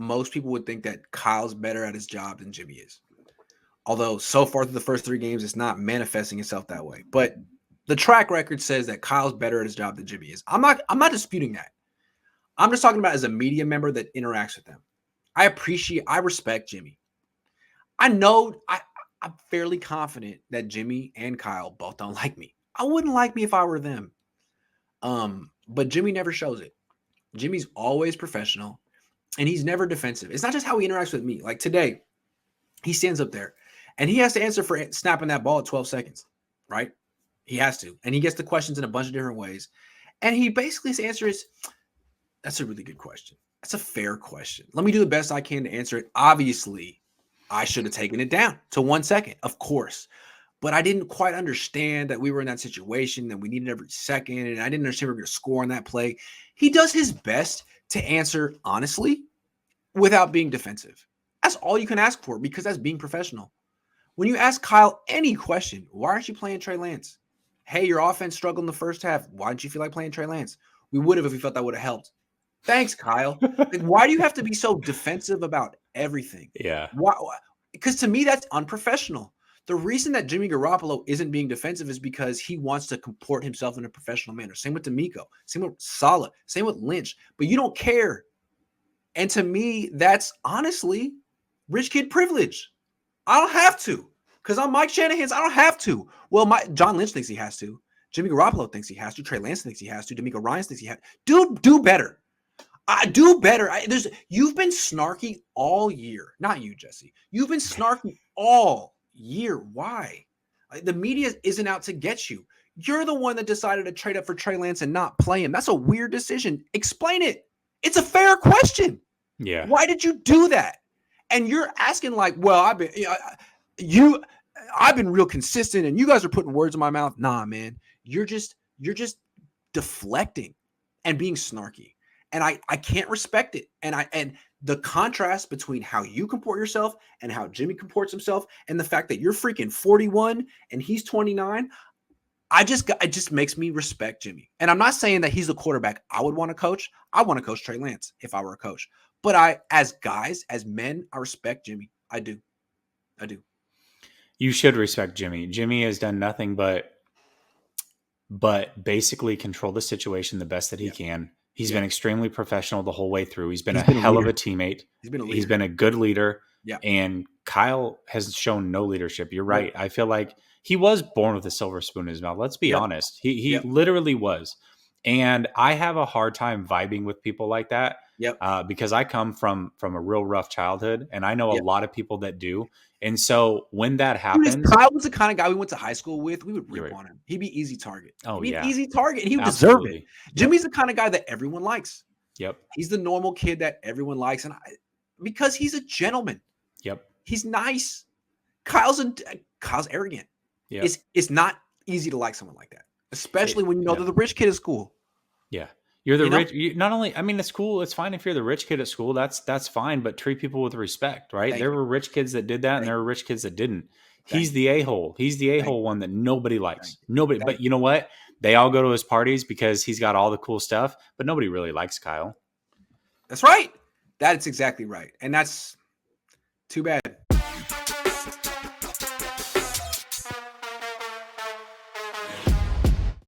most people would think that Kyle's better at his job than Jimmy is. Although so far through the first 3 games, it's not manifesting itself that way. But the track record says that Kyle's better at his job than Jimmy is. I'm not disputing that. I'm just talking about as a media member that interacts with them. I respect Jimmy. I know I'm fairly confident that Jimmy and Kyle both don't like me. I wouldn't like me if I were them. But Jimmy never shows it. Jimmy's always professional and he's never defensive. It's not just how he interacts with me. Like today, he stands up there and he has to answer for snapping that ball at 12 seconds, right? He has to. And he gets the questions in a bunch of different ways. And he basically his answer is, that's a really good question. That's a fair question. Let me do the best I can to answer it. Obviously, I should have taken it down to 1 second, of course. But I didn't quite understand that we were in that situation, that we needed every second, and I didn't understand we were going to score on that play. He does his best to answer honestly without being defensive. That's all you can ask for because that's being professional. When you ask Kyle any question, why aren't you playing Trey Lance? Hey, your offense struggled in the first half. Why didn't you feel like playing Trey Lance? We would have if we felt that would have helped. Thanks, Kyle. Like, why do you have to be so defensive about everything? Yeah. Why? Because to me, that's unprofessional. The reason that Jimmy Garoppolo isn't being defensive is because he wants to comport himself in a professional manner. Same with D'Amico. Same with Saleh. Same with Lynch. But you don't care. And to me, that's honestly rich kid privilege. I don't have to. Because on Mike Shanahan's, I don't have to. Well, John Lynch thinks he has to. Jimmy Garoppolo thinks he has to. Trey Lance thinks he has to. D'Amico Ryans thinks he has to. Do better. I do better. You've been snarky all year. Not you, Jesse. You've been snarky all year. Why? The media isn't out to get you. You're the one that decided to trade up for Trey Lance and not play him. That's a weird decision. Explain it. It's a fair question. Yeah. Why did you do that? And you're asking like, well, I've been real consistent and you guys are putting words in my mouth. Nah, man. You're just deflecting and being snarky. And I can't respect it. And the contrast between how you comport yourself and how Jimmy comports himself and the fact that you're freaking 41 and he's 29, it just makes me respect Jimmy. And I'm not saying that he's the quarterback I would want to coach. I want to coach Trey Lance if I were a coach. But as guys, as men, I respect Jimmy. I do. You should respect Jimmy. Jimmy has done nothing but basically control the situation the best that he can. He's been extremely professional the whole way through. He's been a hell of a teammate. He's been a good leader. Yeah. And Kyle has shown no leadership. You're right. I feel like he was born with a silver spoon in his mouth. Let's be honest. He literally was. And I have a hard time vibing with people like that. Because I come from a real rough childhood, and I know a lot of people that do. And so when that happens, Kyle was the kind of guy we went to high school with. We would rip on him. He'd be easy target. Oh, He'd be yeah. an easy target, and he would Absolutely. deserve it. Jimmy's the kind of guy that everyone likes. Yep. He's the normal kid that everyone likes, and because he's a gentleman. Yep. He's nice. Kyle's arrogant. Yep. It's not easy to like someone like that, especially when you know they're the rich kid at school. Yeah. You're the rich. Not only, I mean, it's cool. It's fine if you're the rich kid at school. That's fine. But treat people with respect, right? There were rich kids that did that, and there were rich kids that didn't. He's the a-hole. He's the a-hole one that nobody likes. Nobody. But you know what? They all go to his parties because he's got all the cool stuff. But nobody really likes Kyle. That's right. That's exactly right. And that's too bad.